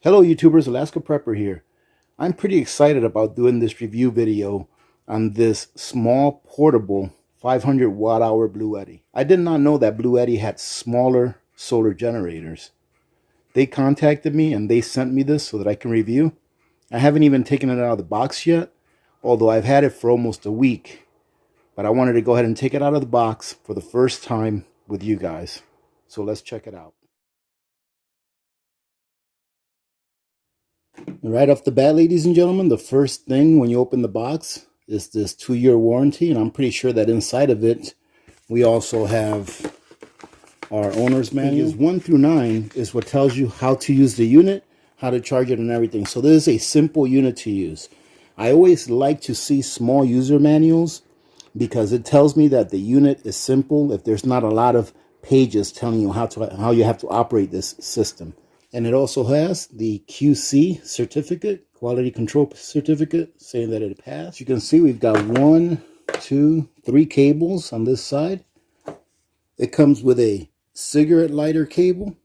Hello YouTubers, Alaska Prepper here. I'm pretty excited about doing this review video on this small portable 500 watt hour Bluetti. I did not know that Bluetti had smaller solar generators. They contacted me and they sent me this so that I can review. I haven't even taken it out of the box yet, although I've had it for almost a week. But I wanted to go ahead and take it out of the box for the first time with you guys. So let's check it out. Right off the bat, ladies and gentlemen, the first thing when you open the box is this 2-year warranty, and I'm pretty sure that inside of it we also have our owner's manual. Pages 1 through 9 is what tells you how to use the unit, how to charge it, and everything. So this is a simple unit to use. I always like to see small user manuals because it tells me that the unit is simple if there's not a lot of pages telling you how you have to operate this system. And it also has the QC certificate, quality control certificate, saying that it passed. You can see we've got 1, 2, 3 cables on this side. It comes with a cigarette lighter cable.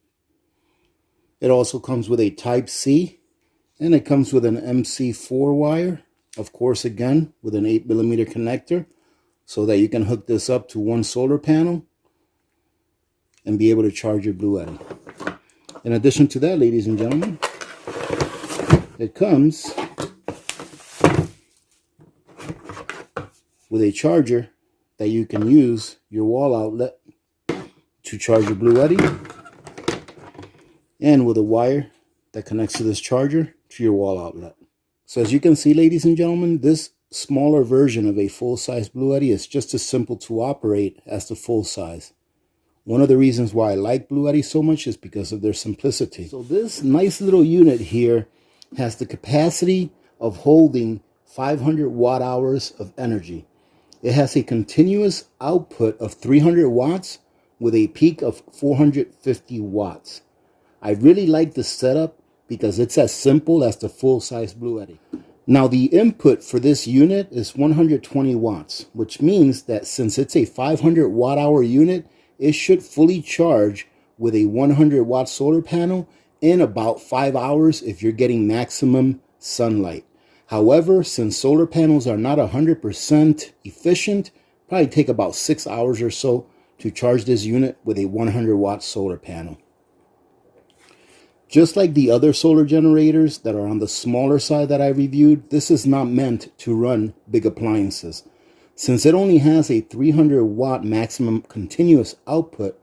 It also comes with a Type-C, and it comes with an MC4 wire. Of course, again, with an 8mm connector, so that you can hook this up to one solar panel and be able to charge your Bluetti. In addition to that, ladies and gentlemen, it comes with a charger that you can use your wall outlet to charge your Bluetti, and with a wire that connects to this charger to your wall outlet. So as you can see, ladies and gentlemen, this smaller version of a full-size Bluetti is just as simple to operate as the full size. One of the reasons why I like Bluetti so much is because of their simplicity. So this nice little unit here has the capacity of holding 500 watt hours of energy. It has a continuous output of 300 watts with a peak of 450 watts. I really like this setup because it's as simple as the full-size Bluetti. Now the input for this unit is 120 watts, which means that since it's a 500 watt hour unit, it should fully charge with a 100 watt solar panel in about 5 hours if you're getting maximum sunlight. However, since solar panels are not 100% efficient, probably take about 6 hours or so to charge this unit with a 100 watt solar panel. Just like the other solar generators that are on the smaller side that I reviewed, this is not meant to run big appliances. Since it only has a 300 watt maximum continuous output,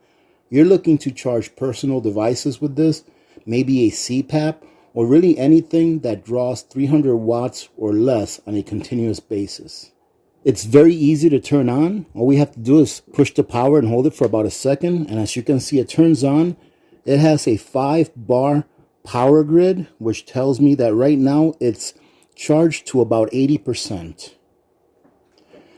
you're looking to charge personal devices with this, maybe a CPAP, or really anything that draws 300 watts or less on a continuous basis. It's very easy to turn on. All we have to do is push the power and hold it for about a second, and as you can see, it turns on. It has a 5-bar power grid, which tells me that right now it's charged to about 80%.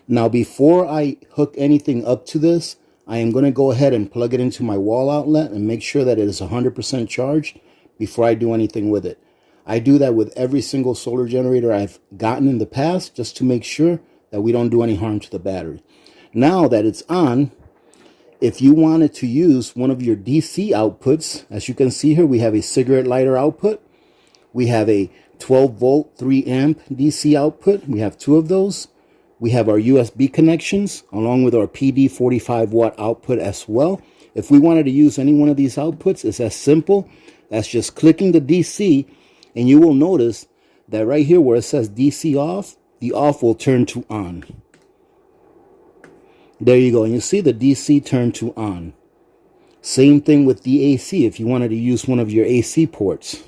Now, before I hook anything up to this, I am going to go ahead and plug it into my wall outlet and make sure that it is 100% charged before I do anything with it. I do that with every single solar generator I've gotten in the past, just to make sure that we don't do any harm to the battery. Now that it's on, if you wanted to use one of your DC outputs, as you can see here, we have a cigarette lighter output. We have a 12 volt, 3 amp DC output. We have 2 of those. We have our USB connections along with our PD 45 watt output as well. If we wanted to use any one of these outputs, it's as simple as just clicking the DC, and you will notice that right here where it says DC off, the off will turn to on. There you go, and you see the DC turn to on. Same thing with the AC if you wanted to use one of your AC ports.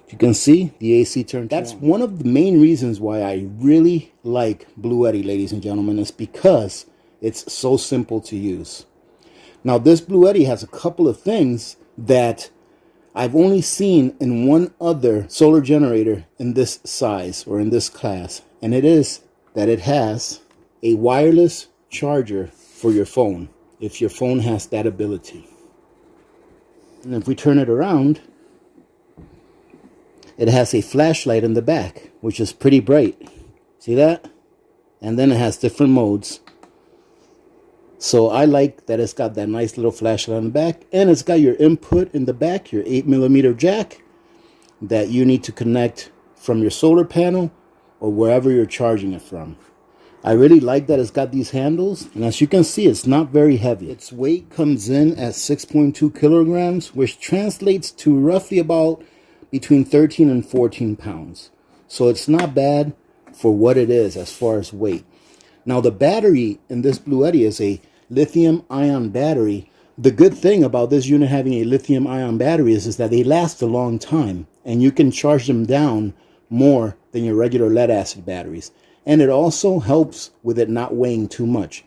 You can see the AC turned. That's one of the main reasons why I really like Bluetti, ladies and gentlemen, is because it's so simple to use. Now, this Bluetti has a couple of things that I've only seen in one other solar generator in this size or in this class, and it is that it has a wireless charger for your phone, if your phone has that ability. And if we turn it around, it has a flashlight in the back, which is pretty bright. See that? And then it has different modes. So I like that it's got that nice little flashlight on the back, and it's got your input in the back, your 8mm jack that you need to connect from your solar panel or wherever you're charging it from. I really like that it's got these handles, and as you can see, it's not very heavy. Its weight comes in at 6.2 kilograms, which translates to roughly about between 13 and 14 pounds. So it's not bad for what it is as far as weight. Now the battery in this Bluetti is a lithium ion battery. The good thing about this unit having a lithium ion battery is that they last a long time, and you can charge them down more than your regular lead acid batteries. And it also helps with it not weighing too much.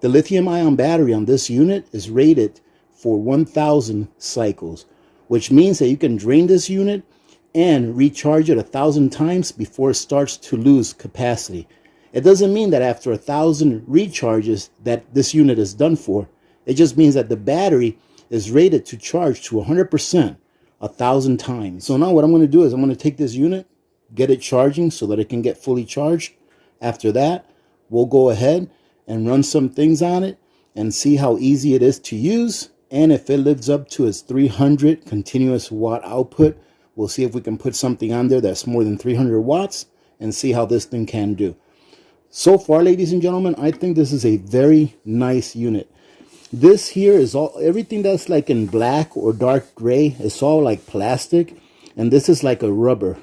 The lithium ion battery on this unit is rated for 1,000 cycles, which means that you can drain this unit and recharge it 1,000 times before it starts to lose capacity. It doesn't mean that after 1,000 recharges that this unit is done for. It just means that the battery is rated to charge to 100% 1,000 times. So now what I'm going to do is I'm going to take this unit, get it charging so that it can get fully charged. After that, we'll go ahead and run some things on it and see how easy it is to use, and if it lives up to its 300 continuous watt output. We'll see if we can put something on there that's more than 300 watts and see how this thing can do. So far, ladies and gentlemen, I think this is a very nice unit. This here is all, everything that's like in black or dark gray, it's all like plastic, and this is like a rubber.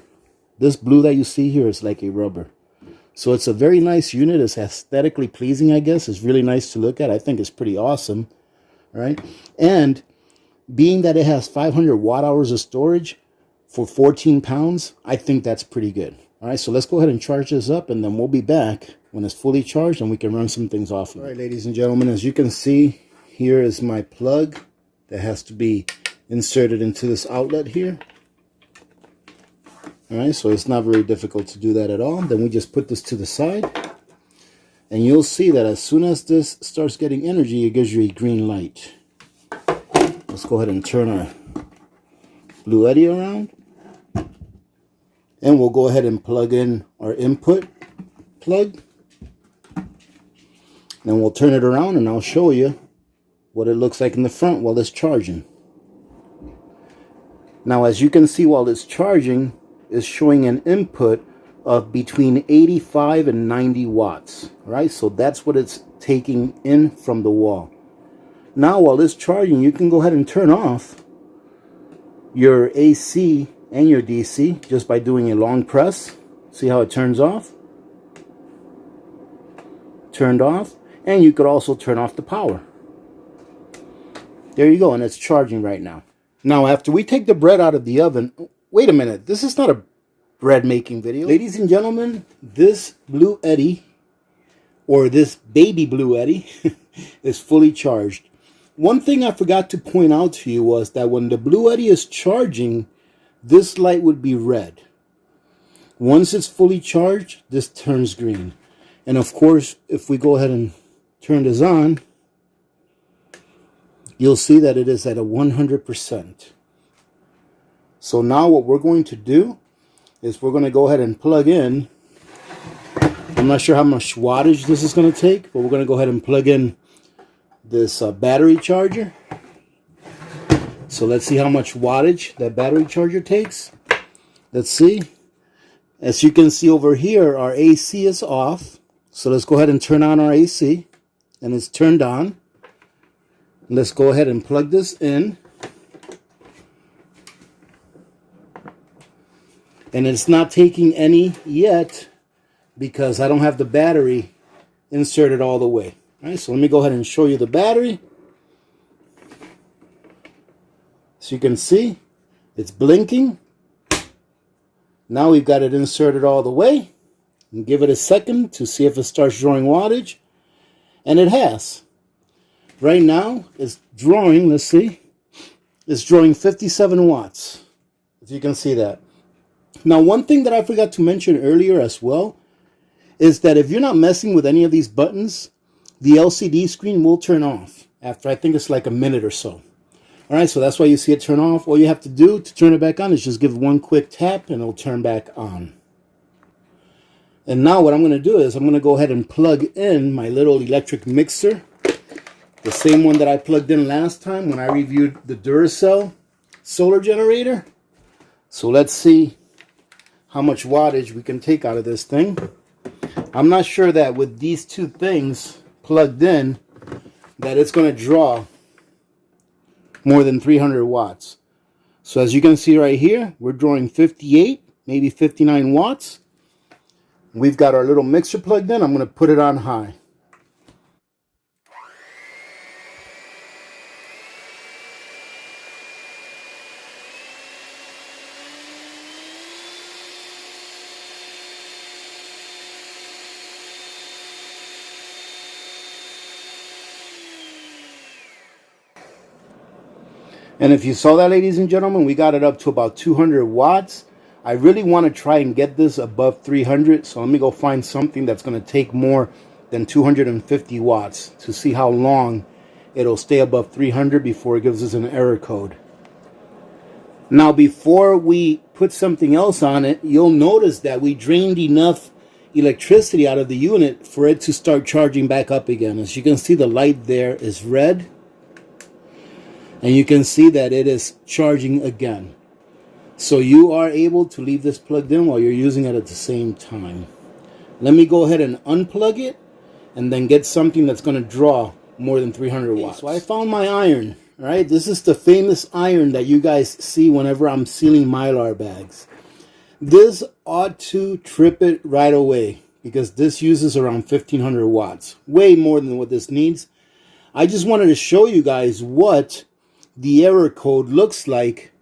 This blue that you see here is like a rubber. So it's a very nice unit. It's aesthetically pleasing, I guess. It's really nice to look at. I think it's pretty awesome. All right. And being that it has 500 watt hours of storage for 14 pounds, I think that's pretty good. All right, so let's go ahead and charge this up, and then we'll be back when it's fully charged and we can run some things off of it. All right, ladies and gentlemen, as you can see, here is my plug that has to be inserted into this outlet here. All right, so it's not very difficult to do that at all. Then we just put this to the side, and you'll see that as soon as this starts getting energy, it gives you a green light. Let's go ahead and turn our Bluetti around. And we'll go ahead and plug in our input plug. Then we'll turn it around and I'll show you what it looks like in the front while it's charging. Now, as you can see, while it's charging, it's showing an input of between 85 and 90 watts. Right? So that's what it's taking in from the wall. Now, while it's charging, you can go ahead and turn off your AC and your DC just by doing a long press. See how it turns off? Turned off. And you could also turn off the power. There you go, and it's charging right now. Now, after we take the bread out of the oven, wait a minute, this is not a bread making video. Ladies and gentlemen, this Bluetti, or this baby Bluetti, is fully charged. One thing I forgot to point out to you was that when the Bluetti is charging, this light would be red. Once it's fully charged, this turns green. And of course, if we go ahead and turn this on, you'll see that it is at a 100%. So now what we're going to do is we're going to go ahead and plug in. I'm not sure how much wattage this is going to take, but we're going to go ahead and plug in this battery charger. So let's see how much wattage that battery charger takes. Let's see. As you can see over here, our AC is off. So let's go ahead and turn on our AC. And it's turned on. Let's go ahead and plug this in. And it's not taking any yet because I don't have the battery inserted all the way. All right, so let me go ahead and show you the battery. So you can see it's blinking. Now we've got it inserted all the way. And give it a second to see if it starts drawing wattage. And it has. Right now it's drawing, let's see, it's drawing 57 watts. If you can see that. Now, one thing that I forgot to mention earlier as well is that if you're not messing with any of these buttons, the LCD screen will turn off after I think it's like a minute or so. All right, so that's why you see it turn off. All you have to do to turn it back on is just give one quick tap and it'll turn back on. And now what I'm going to do is I'm going to go ahead and plug in my little electric mixer The same one that I plugged in last time when I reviewed the Duracell solar generator. So let's see how much wattage we can take out of this thing. I'm not sure that with these two things plugged in that it's going to draw more than 300 watts. So as you can see right here, we're drawing 58, maybe 59 watts. We've got our little mixer plugged in. I'm going to put it on high. And if you saw that, ladies and gentlemen, we got it up to about 200 watts. I really want to try and get this above 300. So let me go find something that's going to take more than 250 watts to see how long it'll stay above 300 before it gives us an error code. Now, before we put something else on it, you'll notice that we drained enough electricity out of the unit for it to start charging back up again. As you can see, the light there is red. And you can see that it is charging again. So you are able to leave this plugged in while you're using it at the same time. Let me go ahead and unplug it and then get something that's going to draw more than 300 watts. So I found my iron, right? This is the famous iron that you guys see whenever I'm sealing Mylar bags. This ought to trip it right away because this uses around 1500 watts. Way more than what this needs. I just wanted to show you guys what the error code looks like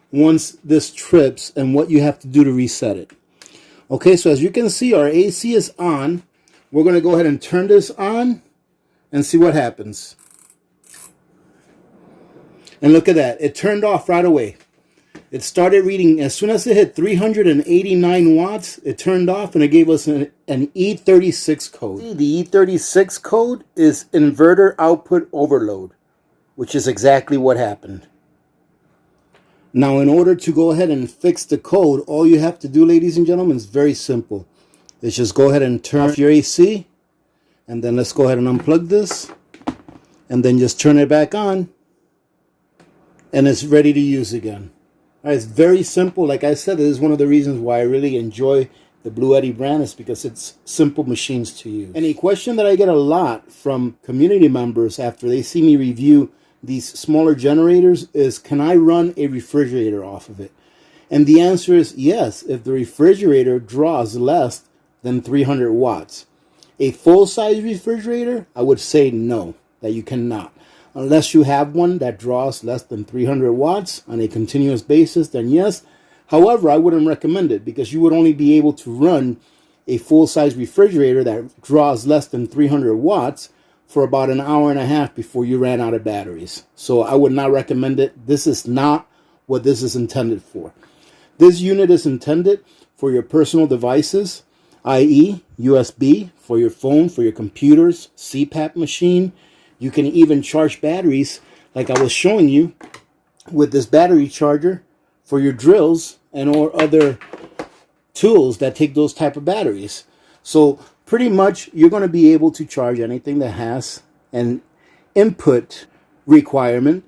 once this trips and what you have to do to reset it. Okay, so as you can see, our AC is on. We're going to go ahead and turn this on and see what happens. And look at that. It turned off right away. It started reading, as soon as it hit 389 watts, it turned off and it gave us an E36 code. The E36 code is inverter output overload, which is exactly what happened. Now, in order to go ahead and fix the code, all you have to do, ladies and gentlemen, is very simple. It's just go ahead and turn off your AC, and then let's go ahead and unplug this, and then just turn it back on, and it's ready to use again. All right, it's very simple. Like I said, this is one of the reasons why I really enjoy the Bluetti brand, is because it's simple machines to use. And a question that I get a lot from community members after they see me review these smaller generators is, can I run a refrigerator off of it? And the answer is yes, if the refrigerator draws less than 300 watts. A full-size refrigerator, I would say no, that you cannot. Unless you have one that draws less than 300 watts on a continuous basis, then yes. However, I wouldn't recommend it because you would only be able to run a full-size refrigerator that draws less than 300 watts for about an hour and a half before you ran out of batteries. So I would not recommend it. This is not what this is intended for. This unit is intended for your personal devices, i.e. USB, for your phone, for your computers, CPAP machine. You can even charge batteries like I was showing you with this battery charger for your drills and or other tools that take those type of batteries. So pretty much you're going to be able to charge anything that has an input requirement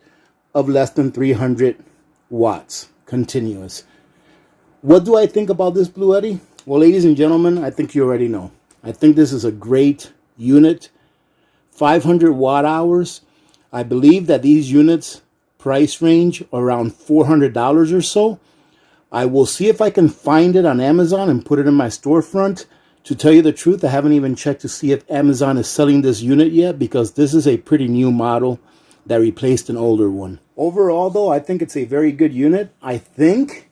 of less than 300 watts continuous. What do I think about this Bluetti? Well, ladies and gentlemen, I think you already know. I think this is a great unit. 500 watt hours. I believe that these units price range around $400 or so. I will see if I can find it on Amazon and put it in my storefront. To tell you the truth, I haven't even checked to see if Amazon is selling this unit yet, because this is a pretty new model that replaced an older one. Overall, though, I think it's a very good unit. I think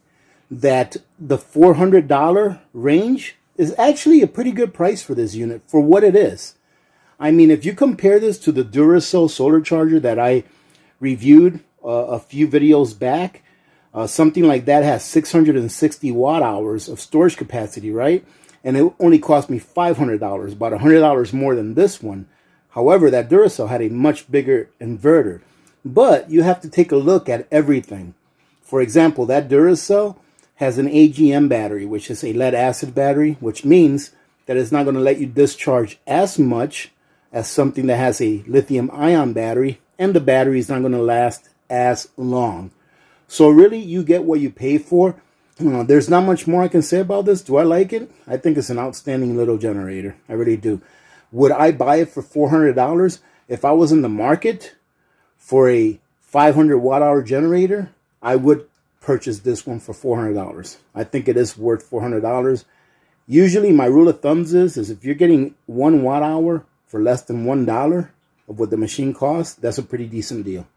that the $400 range is actually a pretty good price for this unit for what it is. I mean, if you compare this to the Duracell solar charger that I reviewed a few videos back, something like that has 660 watt hours of storage capacity, right? And it only cost me $500, about $100 more than this one. However, that Duracell had a much bigger inverter. But you have to take a look at everything. For example, that Duracell has an AGM battery, which is a lead acid battery, which means that it's not going to let you discharge as much as something that has a lithium ion battery, and the battery is not going to last as long. So really, you get what you pay for. There's not much more I can say about this. Do I like it? I think it's an outstanding little generator. I really do. Would I buy it for $400? If I was in the market for a 500 watt-hour generator, I would purchase this one for $400. I think it is worth $400. Usually my rule of thumbs is if you're getting 1 watt-hour for less than $1 of what the machine costs, that's a pretty decent deal.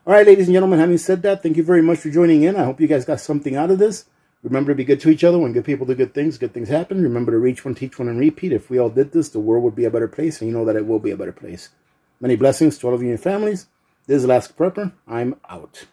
All right, ladies and gentlemen, having said that, thank you very much for joining in. I hope you guys got something out of this. Remember to be good to each other. When good people do good things happen. Remember to reach one, teach one, and repeat. If we all did this, the world would be a better place, and you know that it will be a better place. Many blessings to all of you and your families. This is Alaska Prepper. I'm out.